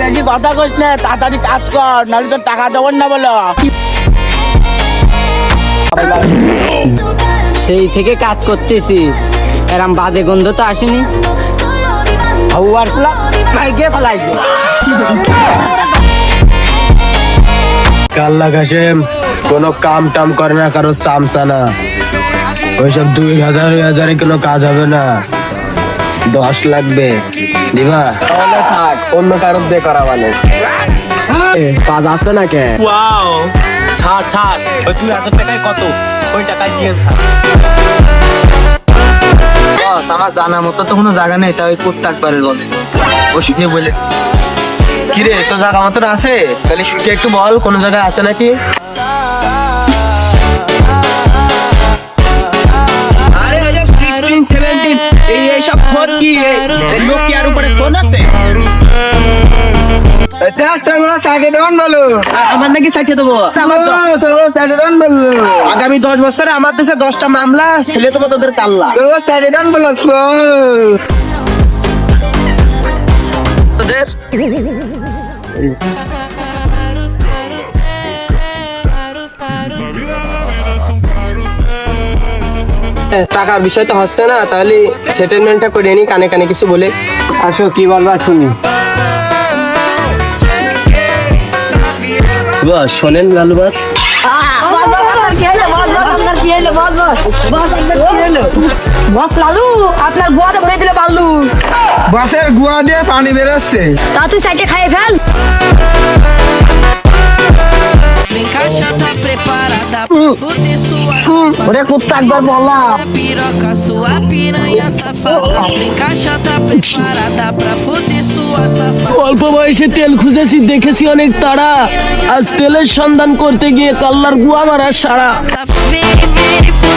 বেশি কথা কইস না, তাড়াতাড়ি কাজ কর, নাহলে তোর টাকা দেবো না বলো। সেই থেকে কাজ করতেছি, এরম বাদে গন্ধ তো আসেনি। আর মাইকে ফেলাই কাল্লা কাশেম কোনো কাম টাম করে না, কারো চামচা না। ওইসব 2000 কোনো কাজ হবে না, 10 লাগবে দিবা। তাহলে থাক, অন্য কারো দিয়ে করা ভালো। কাজ আছে না কে? ছাড় ছাড়, ওই 2000 টাকায় কত, ওই টাকায় দিয়ে ছাড়। বস, আমার জানার মতো তো কোনো জায়গা নেই, তাই করতে পারে বল। ও শুকিয়ে বলে কিরে, তো জায়গা মতন আছে? তাহলে শুকে একটু বল কোন জায়গায় আছে নাকি। আরে ওই যে 16, 17 এইসব ফোন কি নোকিয়ার উপরে ফোন আছে? আমার নাকি চাইতে দেবো। আগামী 10 বছরে আমার দেশে 10টা মামলা ফেলে দেবো তোদের কাল্লা। তোদের টাকার বিষয় তো হচ্ছে না, তাহলে সেটেলমেন্টটা করে নি, কানে কানে কিছু বলে। আসো, কি বলবা শুনি। শোনেন গালুবাদ, বস লালু, আপনার গোয়াতে ভরে দিলে পারলু। বাসের গুয়া দিয়ে পানি বেরোচ্ছে। তা তুই সাইডে খাইয়ে fail. Vem caixa tá preparada pra fuder sua ওরে কুত্তা একবার বললাম। piroca, sua piranha safada. Vem caixa tá preparada pra fuder sua safada. অল্প বয়সে তেল খুঁজেছি, দেখেছি অনেক তারা, আজ তেলের সন্ধান করতে গিয়ে কাল্লার গুয়া মারা সারা। Vem, vem,